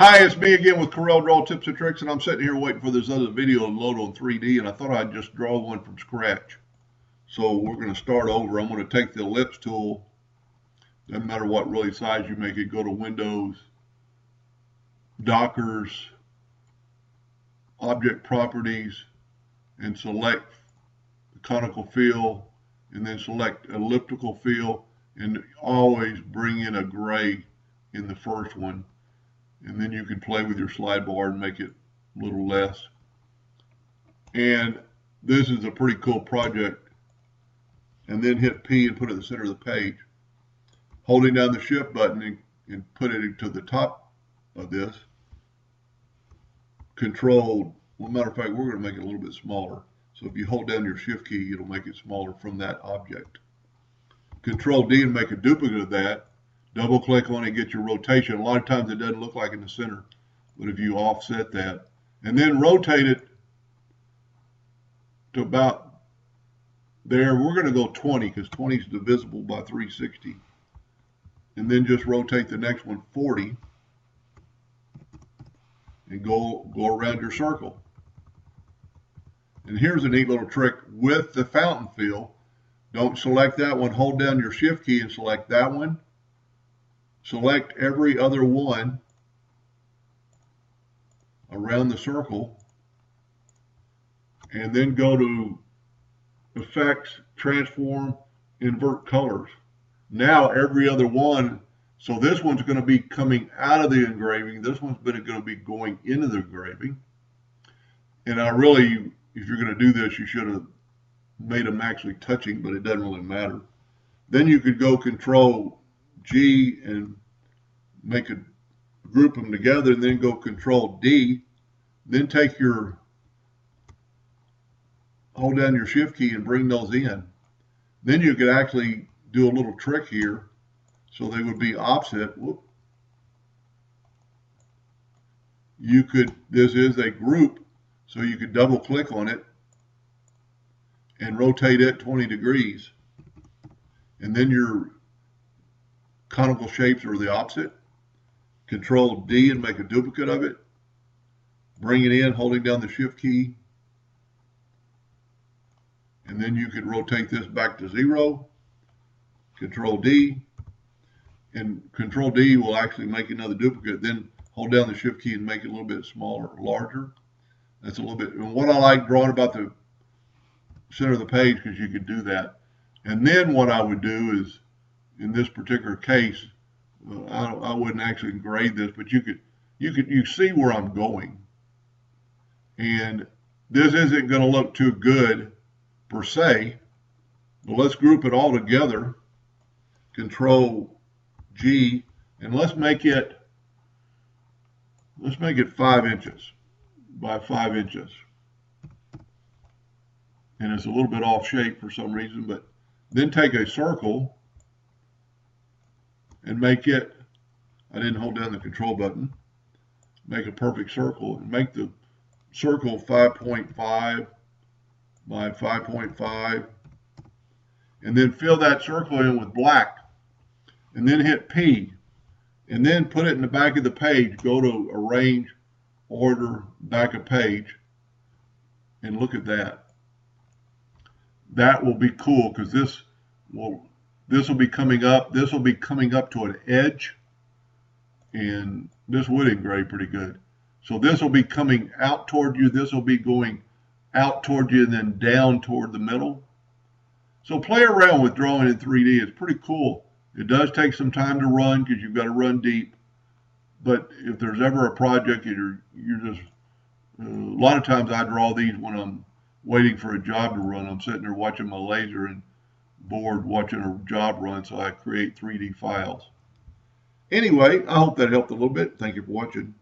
Hi, it's me again with Corel Draw Tips and Tricks, and I'm sitting here waiting for this other video to load on 3D, and I thought I'd just draw one from scratch. So we're going to start over. I'm going to take the ellipse tool, doesn't matter what really size you make it, go to Windows, Dockers, Object Properties, and select the conical fill, and then select elliptical fill, and always bring in a gray in the first one. And then you can play with your slide bar and make it a little less. And this is a pretty cool project. And then hit P and put it in the center of the page. Holding down the shift button and put it to the top of this. Control, well, matter of fact, we're going to make it a little bit smaller. So if you hold down your shift key, it'll make it smaller from that object. Control D and make a duplicate of that. Double click on it, get your rotation. A lot of times it doesn't look like in the center, but if you offset that, and then rotate it to about there, we're going to go 20 because 20 is divisible by 360. And then just rotate the next one 40 and go around your circle. And here's a neat little trick with the fountain fill. Don't select that one, hold down your shift key and select that one. Select every other one around the circle, and then go to Effects, Transform, Invert Colors. Now every other one, so this one's going to be coming out of the engraving, this one's going to be going into the engraving. And I really, if you're going to do this, you should have made them actually touching, but it doesn't really matter. Then you could go Control G and group them together, and then go Control D, then take hold down your shift key and bring those in. Then you could actually do a little trick here so they would be opposite. Whoop. This is a group, so you could double click on it and rotate it 20 degrees, and then your conical shapes are the opposite. Control D and make a duplicate of it. Bring it in, holding down the shift key. And then you could rotate this back to 0. Control D. And Control D will actually make another duplicate. Then hold down the shift key and make it a little bit smaller or larger. That's a little bit. And what I like drawing about the center of the page, because you could do that. And then what I would do is, in this particular case, I wouldn't actually engrave this, but you see where I'm going. And this isn't going to look too good per se, but let's group it all together. Control G, and let's make it 5 inches by 5 inches. And it's a little bit off shape for some reason, but then take a circle and make it, I didn't hold down the control button, make a perfect circle, and make the circle 5.5 by 5.5, and then fill that circle in with black, and then hit P, and then put it in the back of the page. Go to Arrange, Order, Back of Page, and look at that. That will be cool, because this will be coming up. This will be coming up to an edge, and this would engrave pretty good. So this will be coming out toward you. This will be going out toward you and then down toward the middle. So play around with drawing in 3D. It's pretty cool. It does take some time to run because you've got to run deep. But if there's ever a project you're just, a lot of times I draw these when I'm waiting for a job to run. I'm sitting there watching my laser and bored watching a job run, so I create 3D files. Anyway, I hope that helped a little bit. Thank you for watching.